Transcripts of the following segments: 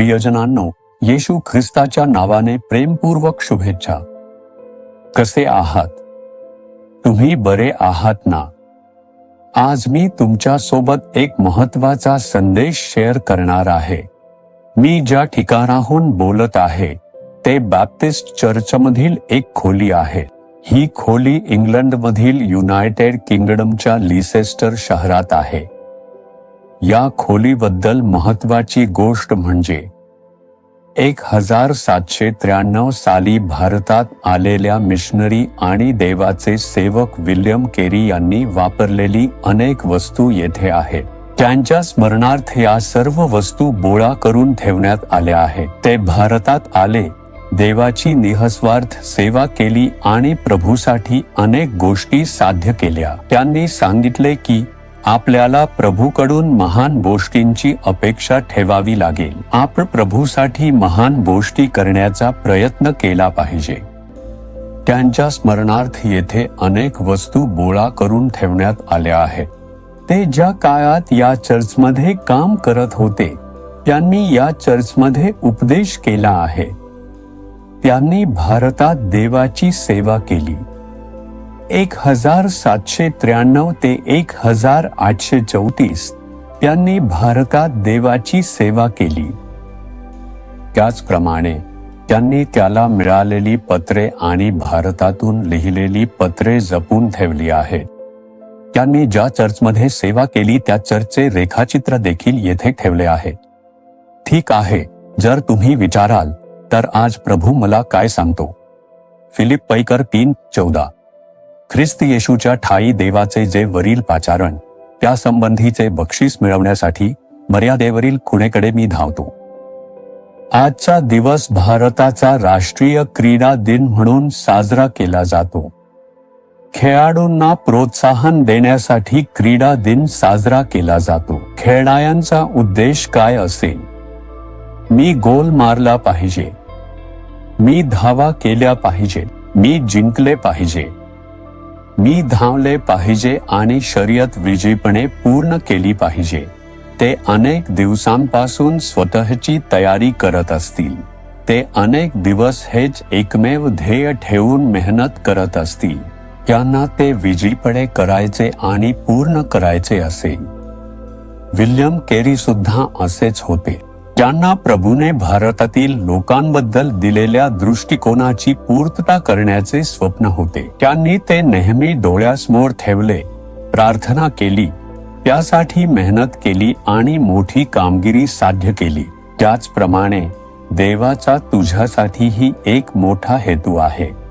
प्रियजनांनो, येशू ख्रिस्ताच्या नावाने प्रेमपूर्वक शुभेच्छा. कसे आहात? तुम्ही बरे आहात ना? आज मी तुमच्या सोबत एक महत्त्वाचा संदेश शेअर करणार आहे. मी ज्या ठिकाणाहून बोलत आहे ते बॅप्टिस्ट चर्चमधील एक खोली आहे. ही खोली इंग्लंडमधील युनायटेड किंगडमच्या लिसेस्टर शहरात आहे. या खोलीबद्दल महत्त्वाची गोष्ट म्हणजे 1793 साली भारतात आलेल्या मिशनरी आणि देवाचे सेवक विल्यम केरी यांनी वापरलेली अनेक वस्तू येथे आहेत. त्यांच्या स्मरणार्थ या सर्व वस्तू गोळा करून ठेवण्यात आल्या आहेत. ते भारतात आले, देवाची निःस्वार्थ सेवा केली आणि प्रभूसाठी अनेक गोष्टी साध्य केल्या. त्यांनी सांगितले की आपल्याला प्रभूकडून महान गोष्टींची अपेक्षा ठेवावी लागेल. आपण प्रभूसाठी महान गोष्टी करण्याचा प्रयत्न केला पाहिजे. त्यांच्या स्मरणार्थ येथे अनेक वस्तू गोळा करून ठेवण्यात आल्या आहेत. ते ज्या काळात या चर्चमध्ये काम करत होते त्यांनी या चर्चमध्ये उपदेश केला आहे. त्यांनी भारतात देवाची सेवा केली. 1793 ते 1834 त्यांनी भारतात देवाची सेवा केली. त्याचप्रमाणे त्यांनी त्याला मिळालेली पत्रे आणि भारतातून लिहिलेली पत्रे जपून ठेवली आहेत. त्यांनी ज्या चर्चमध्ये सेवा केली त्या चर्चचे रेखाचित्र देखील येथे ठेवले आहे. ठीक आहे, जर तुम्ही विचाराल तर आज प्रभू मला काय सांगतो? फिलिप्पीकर 3:14 ख्रिस्त येशूच्या ठायी देवाचे जे वरील पाचारण त्या संबंधीचे बक्षीस मिळवण्यासाठी मर्यादेवरील खुणेकडे मी धावतो. आजचा दिवस भारताचा राष्ट्रीय क्रीडा दिन म्हणून साजरा केला जातो. खेळाडूंना प्रोत्साहन देण्यासाठी क्रीडा दिन साजरा केला जातो. खेळणाऱ्यांचा उद्देश काय असेल? मी गोल मारला पाहिजे, मी धावा केल्या पाहिजे, मी जिंकले पाहिजे, मी धावले पाहिजे आणि शर्यत विजयीपणे पूर्ण केली पाहिजे. ते अनेक दिवसांपासून स्वतःची तयारी करत असतील. ते अनेक दिवस हेच एकमेव ध्येय ठेवून मेहनत करत असतील. त्यांना ते विजयीपणे करायचे आणि पूर्ण करायचे असेल. विल्यम केरी सुद्धा असेच होते. त्यांना प्रभूने भारतातील लोकांबद्दल दिलेल्या दृष्टिकोनाची पूर्तता करण्याचे स्वप्न होते. त्यांनी ते नेहमी डोळ्यासमोर ठेवले, प्रार्थना केली, त्यासाठी मेहनत केली आणि मोठी कामगिरी साध्य केली. त्याचप्रमाणे देवाचा तुझ्यासाठीही एक मोठा हेतू आहे.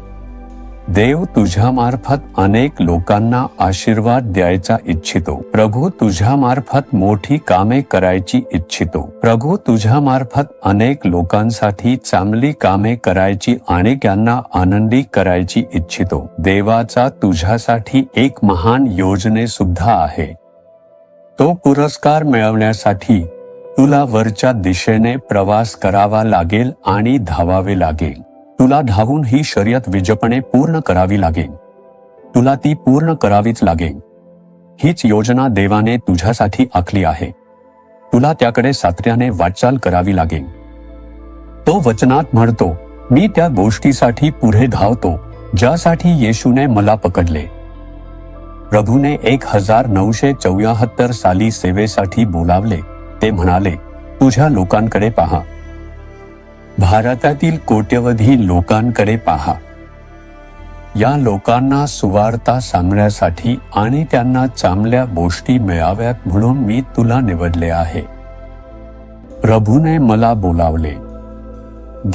देव तुझ्यामार्फत अनेक लोकांना आशीर्वाद द्यायचा इच्छितो. प्रभू तुझ्यामार्फत मोठी कामे करायची इच्छितो. प्रभू तुझ्यामार्फत अनेक लोकांसाठी चांगली कामे करायची आणि त्यांना आनंदी करायची इच्छितो. देवाचा तुझ्यासाठी एक महान योजने सुद्धा आहे. तो पुरस्कार मिळवण्यासाठी तुला वरच्या दिशेने प्रवास करावा लागेल आणि धावावे लागेल. तुला धावून ही शर्यत विजयपणे पूर्ण करावी लागेल. तुला ती पूर्ण करावीच लागेल. हीच योजना देवाने तुझ्यासाठी आखली आहे. तुला त्याकडे सातत्याने वाटचाल करावी लागेल. तो वचनात म्हणतो, मी त्या गोष्टीसाठी पुढे धावतो ज्यासाठी येशूने मला पकडले. प्रभूने 1974 साली सेवेसाठी बोलावले. ते म्हणाले, तुझ्या लोकांकडे पहा, भारतातील कोट्यवधी लोकांकडे पहा. या लोकांना सुवार्ता सांगण्यासाठी आणि त्यांना चांगल्या गोष्टी मिळाव्यात म्हणून मी तुला निवडले आहे. प्रभूने मला बोलावले.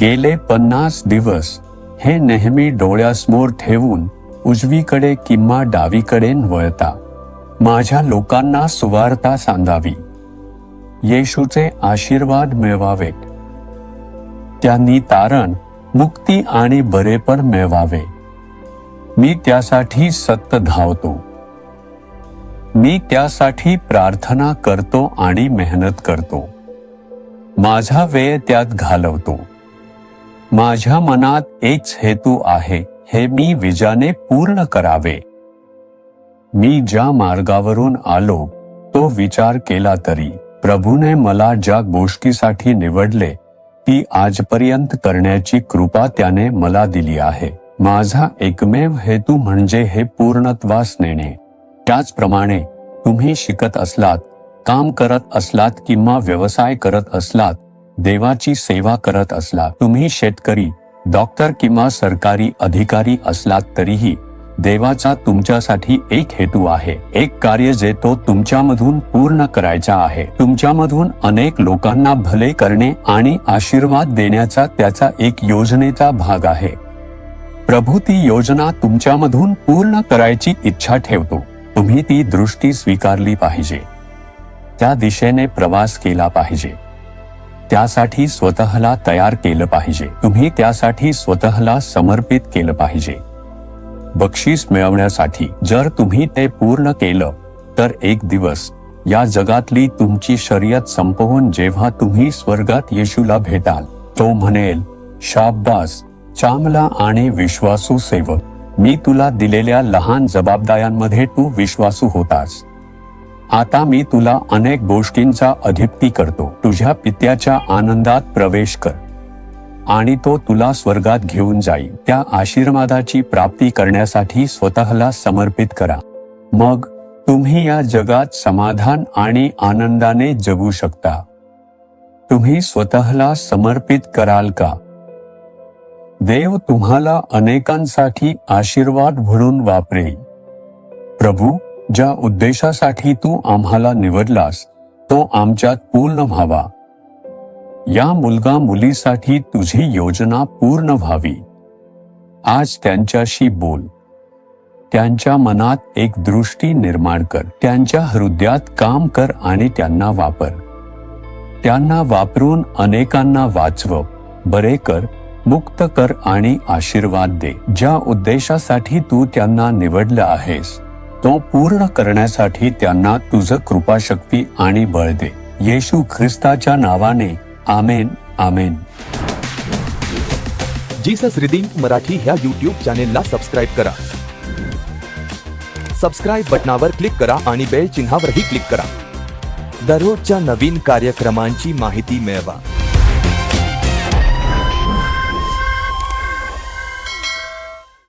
गेले 50 दिवस हे नेहमी डोळ्यासमोर ठेवून उजवीकडे किंवा डावीकडे वळता माझ्या लोकांना सुवार्ता सांगावी, येशूचे आशीर्वाद मिळवावेत, त्यांनी तारण, मुक्ती आणि बरेपण मिळवावे. मी त्यासाठी सतत धावतो. मी त्यासाठी प्रार्थना करतो आणि मेहनत करतो. माझा वेळ त्यात घालवतो. माझ्या मनात एकच हेतू आहे, हे मी विजयाने पूर्ण करावे. मी ज्या मार्गावरून आलो तो विचार केला तरी प्रभूने मला ज्या गोष्टीसाठी निवडले ती आजपर्यंत करण्याची कृपा त्याने मला दिली आहे. माझा एकमेव हेतू म्हणजे हे पूर्णत्वास नेणे. त्याचप्रमाणे तुम्ही शिकत असलात, काम करत असलात किंवा व्यवसाय करत असलात, देवाची सेवा करत असलात, तुम्ही शेतकरी, डॉक्टर किंवा सरकारी अधिकारी असलात तरीही देवाचा तुमच्यासाठी एक हेतू आहे, एक कार्य जे तो तुमच्यामधून पूर्ण करायचा आहे. तुमच्यामधून अनेक लोकांना भले करणे आणि आशीर्वाद देण्याचा त्याचा एक योजनेचा भाग आहे. प्रभू ती योजना तुमच्यामधून पूर्ण करायची इच्छा ठेवतो. तुम्ही ती दृष्टी स्वीकारली पाहिजे, त्या दिशेने प्रवास केला पाहिजे, त्यासाठी स्वतःला तयार केलं पाहिजे. तुम्ही त्यासाठी स्वतःला समर्पित केलं पाहिजे. बक्षीस मिळवण्यासाठी जर तुम्ही ते पूर्ण केलं तर एक दिवस या जगातली तुमची शर्यत संपवून जेव्हा तुम्ही स्वर्गात येशूला भेटाल, तो म्हणेल, शाब्बास चांगला आणि विश्वासू सेवक, मी तुला दिलेल्या लहान जबाबदाऱ्यांमध्ये तू विश्वासू होतास. आता मी तुला अनेक गोष्टींचा अधिपती करतो. तुझ्या पित्याच्या आनंदात प्रवेश कर आणि तो तुला स्वर्गात घेऊन जाईल. त्या आशीर्वादाची प्राप्ती करण्यासाठी स्वतःला समर्पित करा. मग तुम्ही या जगात समाधान आणि आनंदाने जगू शकता. तुम्ही स्वतःला समर्पित कराल का? देव तुम्हाला अनेकांसाठी आशीर्वाद म्हणून वापरेल. प्रभू, ज्या उद्देशासाठी तू आम्हाला निवडलास तो आमच्यात पूर्ण व्हावा. या मुलगा मुलीसाठी तुझी योजना पूर्ण व्हावी. आज त्यांच्याशी बोल. त्यांच्या मनात एक दृष्टी निर्माण कर. त्यांच्या हृदयात काम कर आणि त्यांना वापर. त्यांना वापरून अनेकांना वाचव, बरे कर, मुक्त कर आणि आशीर्वाद दे. ज्या उद्देशासाठी तू त्यांना निवडलं आहेस तो पूर्ण करण्यासाठी त्यांना तुझं कृपाशक्ती आणि बळ दे. येशू ख्रिस्ताच्या नावाने आमेन. आमेन. जीसस रिडीम्ड मराठी ह्या YouTube चॅनेलला सबस्क्राईब करा. सबस्क्राईब बटनावर क्लिक करा आणि बेल चिन्हावरही क्लिक करा. दररोजच्या नवीन कार्यक्रमांची माहिती मिळवा.